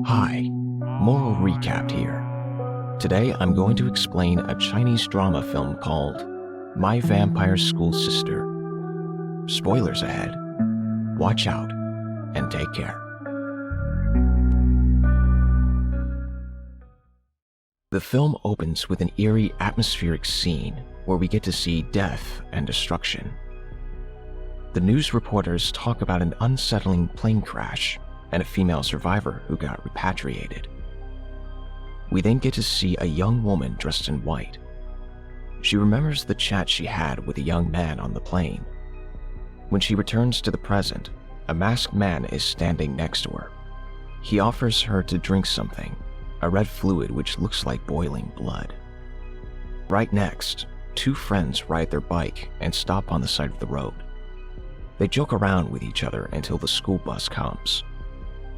Hi, moral recap here. Today I'm going to explain a Chinese drama film called My Vampire School Sister. Spoilers ahead. Watch out and take care. The film opens with an eerie atmospheric scene where we get to see death and destruction. The news reporters talk about an unsettling plane crash and a female survivor who got repatriated. We then get to see a young woman dressed in white. She remembers the chat she had with a young man on the plane. When she returns to the present, a masked man is standing next to her. He offers her to drink something, a red fluid which looks like boiling blood. Right next, two friends ride their bike and stop on the side of the road. They joke around with each other until the school bus comes.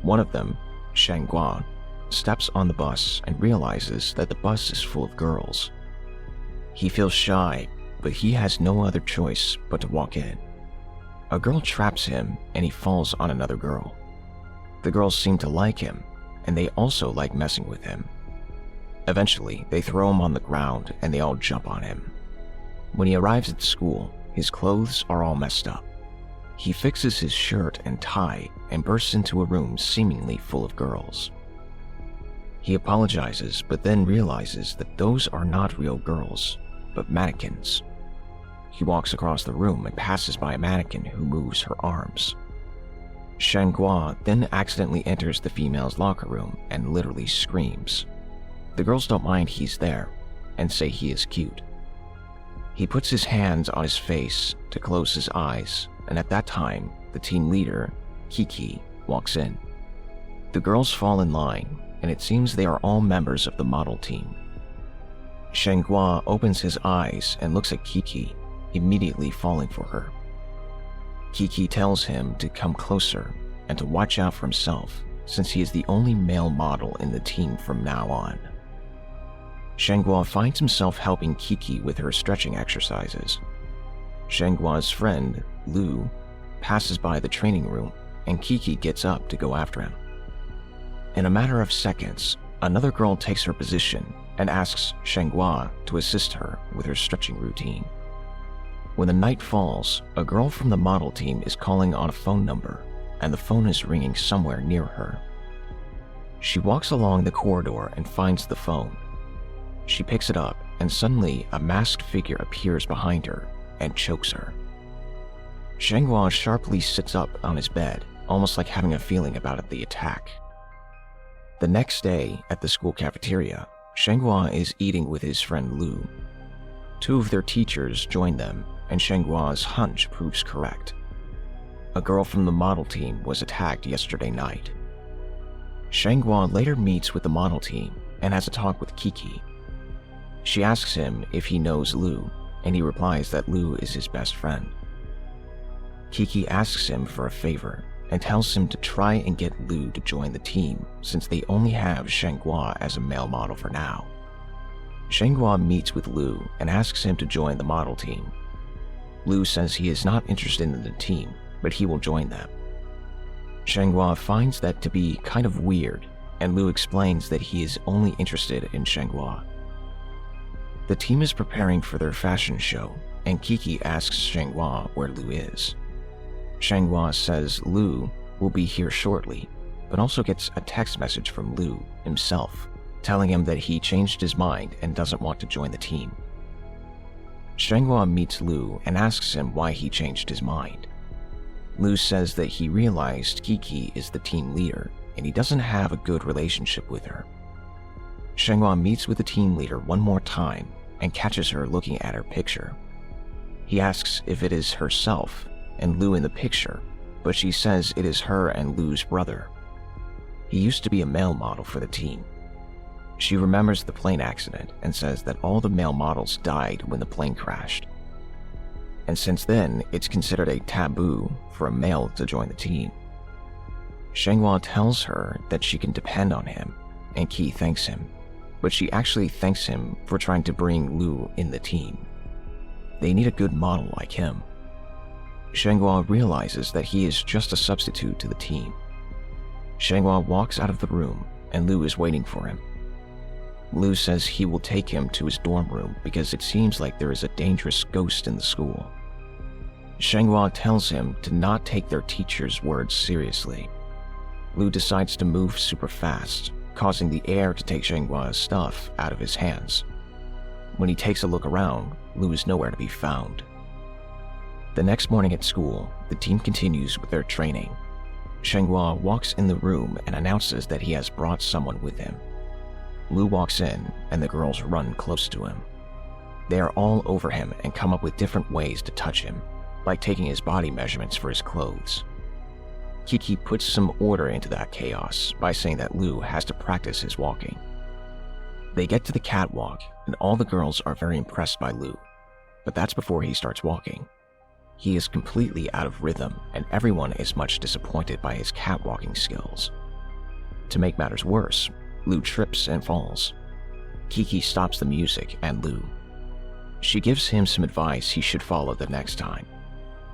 One of them, Shangguan, steps on the bus and realizes that the bus is full of girls. He feels shy, but he has no other choice but to walk in. A girl traps him and he falls on another girl. The girls seem to like him, and they also like messing with him. Eventually, they throw him on the ground and they all jump on him. When he arrives at school, his clothes are all messed up. He fixes his shirt and tie and bursts into a room seemingly full of girls. He apologizes, but then realizes that those are not real girls, but mannequins. He walks across the room and passes by a mannequin who moves her arms. Shangguan then accidentally enters the female's locker room and literally screams. The girls don't mind he's there and say he is cute. He puts his hands on his face to close his eyes, and at that time, the team leader, Kiki, walks in. The girls fall in line, and it seems they are all members of the model team. Shangguan opens his eyes and looks at Kiki, immediately falling for her. Kiki tells him to come closer and to watch out for himself, since he is the only male model in the team from now on. Shangguan finds himself helping Kiki with her stretching exercises. Shangguan's friend, Luu, passes by the training room and Kiki gets up to go after him. In a matter of seconds, another girl takes her position and asks Shangguan to assist her with her stretching routine. When the night falls, a girl from the model team is calling on a phone number and the phone is ringing somewhere near her. She walks along the corridor and finds the phone. She picks it up and suddenly a masked figure appears behind her and chokes her. Shangguan sharply sits up on his bed, almost like having a feeling about the attack. The next day, at the school cafeteria, Shangguan is eating with his friend Luu. Two of their teachers join them, and Shangguan's hunch proves correct. A girl from the model team was attacked yesterday night. Shangguan later meets with the model team and has a talk with Kiki. She asks him if he knows Luu, and he replies that Luu is his best friend. Kiki asks him for a favor and tells him to try and get Luu to join the team since they only have Shangguan as a male model for now. Shangguan meets with Luu and asks him to join the model team. Luu says he is not interested in the team, but he will join them. Shangguan finds that to be kind of weird, and Luu explains that he is only interested in Shangguan. The team is preparing for their fashion show, and Kiki asks Shangguan where Luu is. Shangguan says Luu will be here shortly, but also gets a text message from Luu himself, telling him that he changed his mind and doesn't want to join the team. Shangguan meets Luu and asks him why he changed his mind. Luu says that he realized Kiki is the team leader and he doesn't have a good relationship with her. Shangguan meets with the team leader one more time and catches her looking at her picture. He asks if it is herself and Luu in the picture, but she says it is her and Luu's brother. He used to be a male model for the team. She remembers the plane accident and says that all the male models died when the plane crashed. And since then, it's considered a taboo for a male to join the team. Shangguan tells her that she can depend on him, and Qi thanks him, but she actually thanks him for trying to bring Luu in the team. They need a good model like him. Shangguan realizes that he is just a substitute to the team. Shenghua walks out of the room and Luu is waiting for him. Luu says he will take him to his dorm room because it seems like there is a dangerous ghost in the school. Shenghua tells him to not take their teacher's words seriously. Luu decides to move super fast, causing the air to take Shenghua's stuff out of his hands. When he takes a look around, Luu is nowhere to be found. The next morning at school, the team continues with their training. Shenghua walks in the room and announces that he has brought someone with him. Luu walks in and the girls run close to him. They are all over him and come up with different ways to touch him, like taking his body measurements for his clothes. Kiki puts some order into that chaos by saying that Luu has to practice his walking. They get to the catwalk and all the girls are very impressed by Luu, but that's before he starts walking. He is completely out of rhythm and everyone is much disappointed by his catwalking skills. To make matters worse, Luu trips and falls. Kiki stops the music and Luu. She gives him some advice he should follow the next time.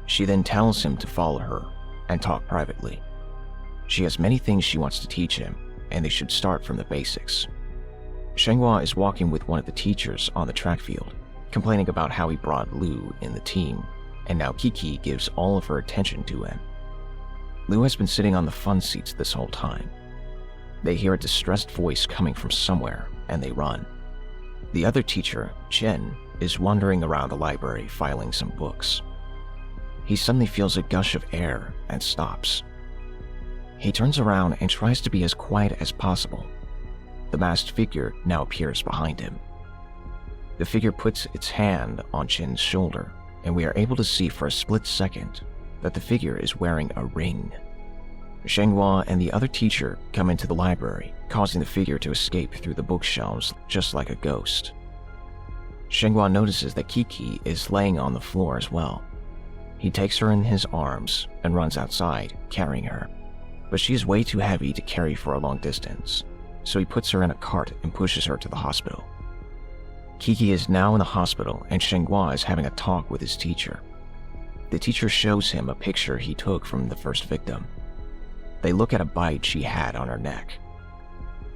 She then tells him to follow her and talk privately. She has many things she wants to teach him, and they should start from the basics. Shenghua is walking with one of the teachers on the track field, complaining about how he brought Luu in the team, and now Kiki gives all of her attention to him. Luu has been sitting on the fun seats this whole time. They hear a distressed voice coming from somewhere, and they run. The other teacher, Chen, is wandering around the library filing some books. He suddenly feels a gush of air and stops. He turns around and tries to be as quiet as possible. The masked figure now appears behind him. The figure puts its hand on Chen's shoulder, and we are able to see for a split second that the figure is wearing a ring. Shenghua and the other teacher come into the library, causing the figure to escape through the bookshelves just like a ghost. Shenghua notices that Kiki is laying on the floor as well. He takes her in his arms and runs outside, carrying her. But she is way too heavy to carry for a long distance, so he puts her in a cart and pushes her to the hospital. Kiki is now in the hospital and Shenghua is having a talk with his teacher. The teacher shows him a picture he took from the first victim. They look at a bite she had on her neck.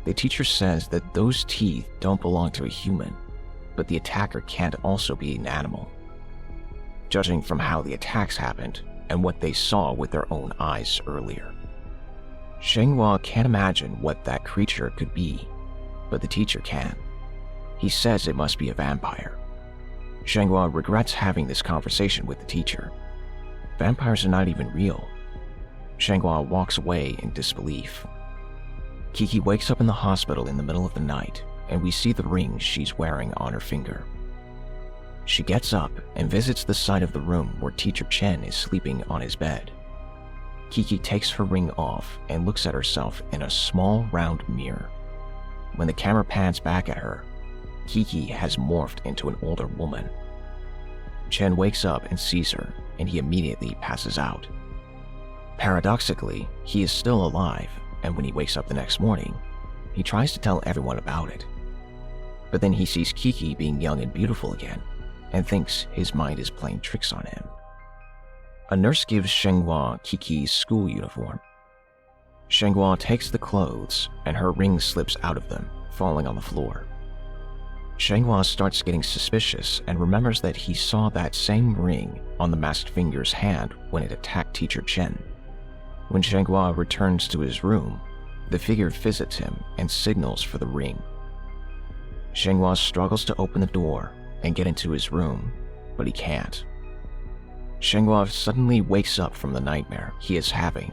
The teacher says that those teeth don't belong to a human, but the attacker can't also be an animal. Judging from how the attacks happened and what they saw with their own eyes earlier. Shenghua can't imagine what that creature could be, but the teacher can. He says it must be a vampire. Shenghua regrets having this conversation with the teacher. Vampires are not even real. Shenghua walks away in disbelief. Kiki wakes up in the hospital in the middle of the night, and we see the ring she's wearing on her finger. She gets up and visits the side of the room where Teacher Chen is sleeping on his bed. Kiki takes her ring off and looks at herself in a small round mirror. When the camera pans back at her, Kiki has morphed into an older woman. Chen wakes up and sees her, and he immediately passes out. Paradoxically, he is still alive, and when he wakes up the next morning, he tries to tell everyone about it. But then he sees Kiki being young and beautiful again, and thinks his mind is playing tricks on him. A nurse gives Shenghua Kiki's school uniform. Shenghua takes the clothes, and her ring slips out of them, falling on the floor. Shenghua starts getting suspicious and remembers that he saw that same ring on the masked finger's hand when it attacked Teacher Chen. When Shenghua returns to his room, the figure visits him and signals for the ring. Shenghua struggles to open the door and get into his room, but he can't. Shenghua suddenly wakes up from the nightmare he is having,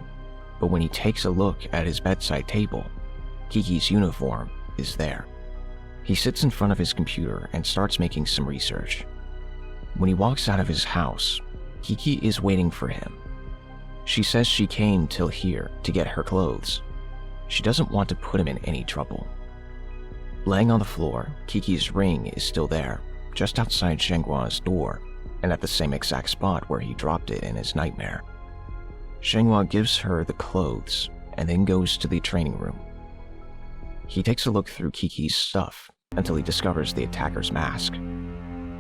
but when he takes a look at his bedside table, Kiki's uniform is there. He sits in front of his computer and starts making some research. When he walks out of his house, Kiki is waiting for him. She says she came till here to get her clothes. She doesn't want to put him in any trouble. Laying on the floor, Kiki's ring is still there, just outside Shenghua's door, and at the same exact spot where he dropped it in his nightmare. Shenghua gives her the clothes and then goes to the training room. He takes a look through Kiki's stuff until he discovers the attacker's mask.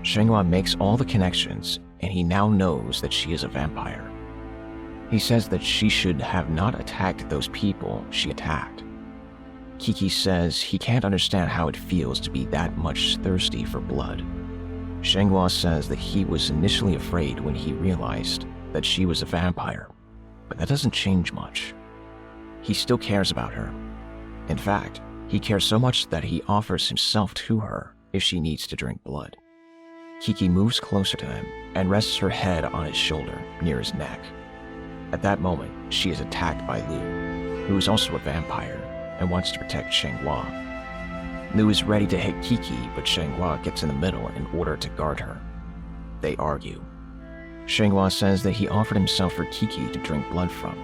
Shenghua makes all the connections, and he now knows that she is a vampire. He says that she should have not attacked those people she attacked. Kiki says he can't understand how it feels to be that much thirsty for blood. Shenghua says that he was initially afraid when he realized that she was a vampire, but that doesn't change much. He still cares about her. In fact, he cares so much that he offers himself to her if she needs to drink blood. Kiki moves closer to him and rests her head on his shoulder near his neck. At that moment, she is attacked by Luu, who is also a vampire and wants to protect Shenghua. Luu is ready to hit Kiki, but Shenghua gets in the middle in order to guard her. They argue. Shenghua says that he offered himself for Kiki to drink blood from.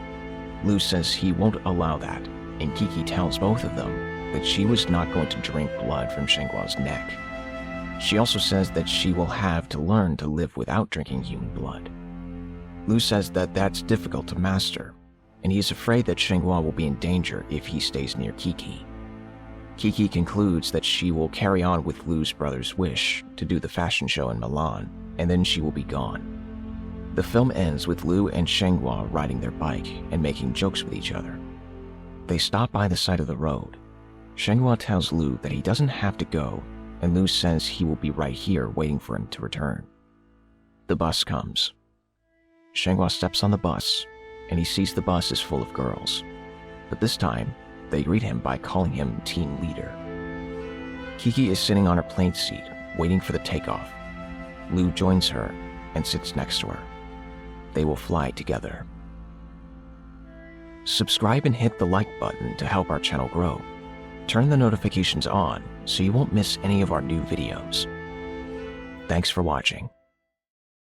Luu says he won't allow that, and Kiki tells both of them that she was not going to drink blood from Shenghua's neck. She also says that she will have to learn to live without drinking human blood. Luu says that that's difficult to master, and he is afraid that Shenghua will be in danger if he stays near Kiki. Kiki concludes that she will carry on with Luu's brother's wish to do the fashion show in Milan, and then she will be gone. The film ends with Luu and Shenghua riding their bike and making jokes with each other. They stop by the side of the road. Shenghua tells Luu that he doesn't have to go, and Luu says he will be right here waiting for him to return. The bus comes. Shenghua steps on the bus, and he sees the bus is full of girls. But this time, they greet him by calling him team leader. Kiki is sitting on her plane seat, waiting for the takeoff. Luu joins her and sits next to her. They will fly together. Subscribe and hit the like button to help our channel grow. Turn the notifications on so you won't miss any of our new videos. Thanks for watching.